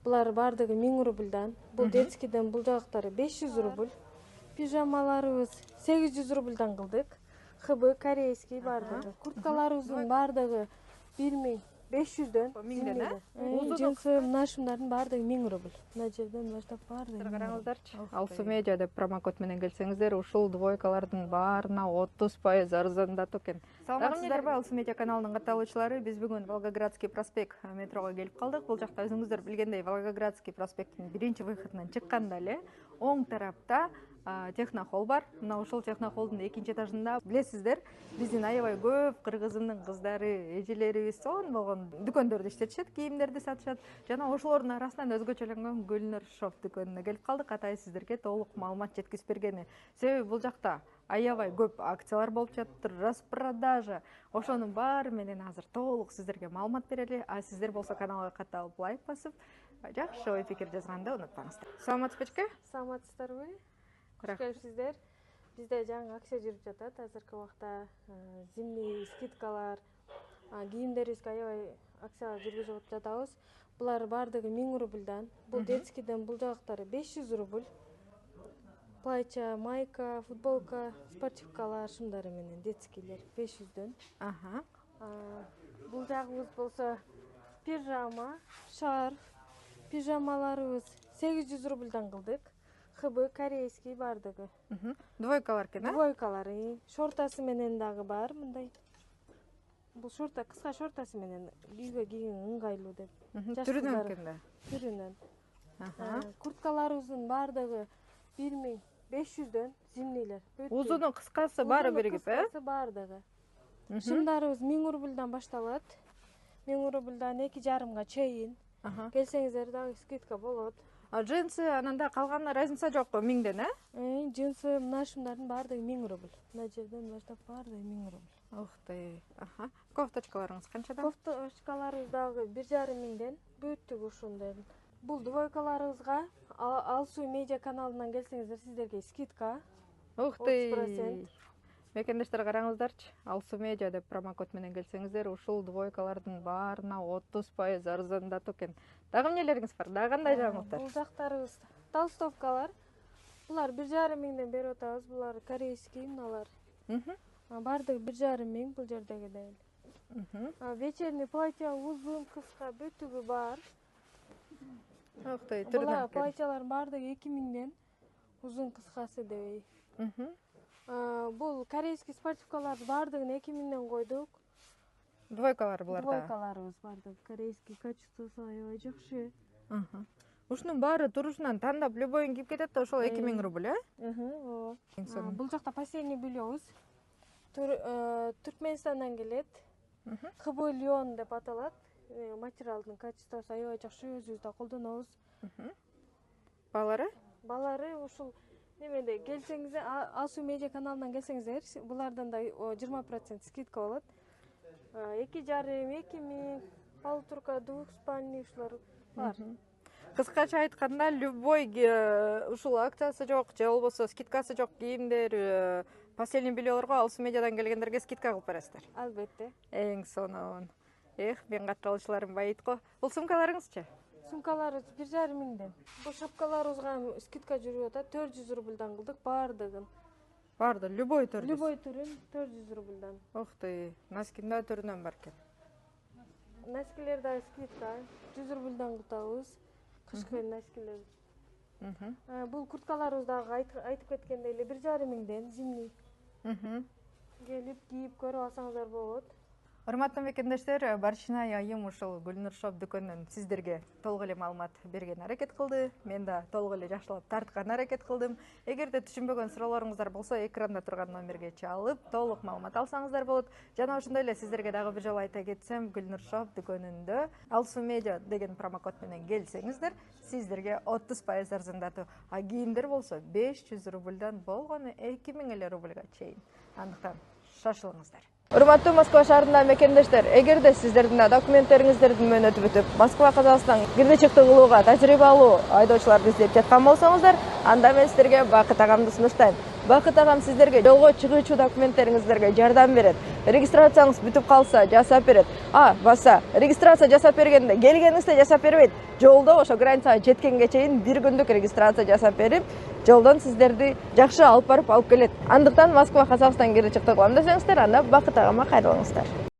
Булар бардыгы 1000 рубльдан. Бул детскийден бул жагыктары 500 рубль. Пижамаларыбыз 800 рубльдан кылдык. Хыбы корейский бардыгы. Курткаларыбыздын бардыгы 1500дөн. 1000ден, Джинсы нашымдардын бардыгы 1000 рубль. Мына жерден баштап бардыгы. Караңыздарчы. Алсу медиа деп промокод менен келсеңиздер, ушул двойкалардын баарына 30% арзандатуу экен. Саламатсыздарбы, Алсу медиа каналынын катталуучулары? Биз бүгүн Волгоградский проспект метрого келип калдык. Бул жакта өзүңүздөр билгендей Волгоградский проспекттин биринчи выходунан чыкканда эле оң тарапта технохол бар. Мына ушул технохолдун экинчи этажында билесиздер, биздин аябай көп кыргызымдын кыздары, эжелерибиз сонун болгон дүкөндөрдү иштетишет, кийимдерди сатышат. Жана ошолордун арасынан өзгөчөлөнгөн Гүлнур шоп дүкөнүнө келип калдык. Атай сиздерге толук маалымат жеткизип бергени. Себеби бул жакта аябай көп акциялар болуп жатыр, распродажа. Ошонун баары менен азыр толук сиздерге маалымат берели. А сиздер болсо каналга катталып лайк басып, жакшы ой пикир жазганды унутпаңыздар. Саламатсызбы? Саламатсыздарбы? Сиздер. Бизде жаңы акция жүрүп жатат. Азыркы убакта зимний скидкалар, кийимдерибизге аябай акциялар жүргүзүп жатабыз. Булар бардыгы 1000 рубльдан. Бул детскийден бул жагыктары 500 рубль. Платья, майка, футболка, спортивкалар шымдары менен детскийлер 500дөн. Бул жагыбыз болсо пижама, шарф, пижамаларыбыз 800 рубльдан кылдык. Хыбы корейский бардыгы. Двойкалар экен, Двойкалар, шортасы менен дагы бар мындай. Бул шорта, кыска шортасы менен кийүүгө кийген ыңгайлуу деп. Түрүнөн экен да. Түрүнөн. Курткаларыбыздын бардыгы 1500дөн зимнийлер. Узуну, кыскасы баары биригип, Кыскасы бардыгы. Шымдарыбыз 1000 рубльдан башталат. 1000 рубльдан 2,5 чейин. Келсеңиздер дагы скидка болот. Джинсы ананда калган разница жок, 1000ден, Джинсы нашымдардын бардыгы 1000 рубль. Мына жерден баштап бардыгы 1000 рубль. Ух ты. Кофточкаларыңыз канчадан? Кофточкаларыбыз дагы 1500ден. Бүттүк ушундай. Бул двойкаларыбызга Алсу медиа каналынан келсеңиздер сиздерге скидка. Ух ты. Мекендештер караңыздарчы. Алсу медиа деп промокод менен келсеңиздер, ушул двойкалардын баарына 30% арзандатуу экен. Дагы эмнелериңиз бар? Дагы кандай жаңылыктар? Бул жактарыбыз толстовкалар. Булар 1500ден берип атабыз. Булар корейский мыналар. Бардыгы 1500 бул жердеги дагы. Вечерний платья узун, кыска бүтүгү бар. Ух ты, Булар платьялар бардыгы 2000ден. Узун, кыскасы дебей. Бул корейский спортивкалар бардыгын 2000ден койдук. Двойкалар буларда. Двойкаларыбыз бардыгы корейский, качествосу аябай жакшы. Ушунун баары турушунан тандап любойун кийип кетет да, ошол 2000 рубль, Бул жакта последний бельёбуз. Түркменистандан келет. Хыбы лион деп аталат. Материалдын качествосу аябай жакшы, өзүбүз да колдонобуз. Баалары? Баалары ушул немеде келсеңиздер, Алсу медиа каналынан келсеңиздер, булардан да 20% скидка болот. 2,5-2000 полутурка, двухспальный ушулар бар. Кыскача айтканда, любой ушул акциясы жок, же болбосо скидкасы жок кийимдер, последний бельёлорго Алсу медиадан келгендерге скидка кылып бересиздер. Албетте. Эң сонун. Мен катталуучуларым байыйт го. Бул сумкаларыңызчы? Сумкаларыбыз 1500ден. Бул шапкаларыбызга скидка жүрүп атат, 400 рубльдан кылдык бардыгын. Барды, любой түрүн. Любой түрүн 400 рубльдан. Ух ты, носкинда түрүнөн бар экен. Носкилер да скидка 100 рубльдан кылабыз. Кышкы носкилер. Бул курткаларыбыз дагы айтып кеткендей эле 1500ден зимний. Келип кийип көрүп алсаңыздар болот. Урматтуу мекендештер, Барчинай айым ушул Гүлнур шоп дүкөнүнөн сиздерге толук эле маалымат берген аракет кылды. Мен да толук эле жакшылап тарткан аракет кылдым. Эгерде түшүнбөгөн суроолоруңуздар болсо, экранда турган номерге чалып, толук маалымат алсаңыздар болот. Жана ошондой эле сиздерге дагы бир жолу айта кетсем, Гүлнур шоп дүкөнүндө Алсу медиа деген промокод менен келсеңиздер, сиздерге 30% арзандатуу. А кийимдер болсо 500 рубльдан болгону 2000 рубльга чейин. Андыктан шашылыңыздар. Урматтуу Москва шаарындагы мекендештер, эгерде сиздердин документтериңиздердин мөөнөтү бүтүп, Москва Казакстан кирди чыкты кылууга тажрыйбалуу айдоочуларды издеп жаткан болсоңуздар, анда мен сиздерге Бакыт агамды сунуштайм. Бакыт агам сиздерге жолго чыгуучу документтериңиздерге жардам берет. Регистрацияңыз бүтүп калса жасап берет. Баса регистрация жасап бергенде келгениңизде жасап бербейт. Жолдо ошо границага жеткенге чейин 1 күндүк регистрация жасап берип, жолдон сиздерди жакшы алып барып алып келет. Андыктан Москва Казакстан кире чыкты кылам десеңиздер, анда Бакыт агама кайрылыңыздар.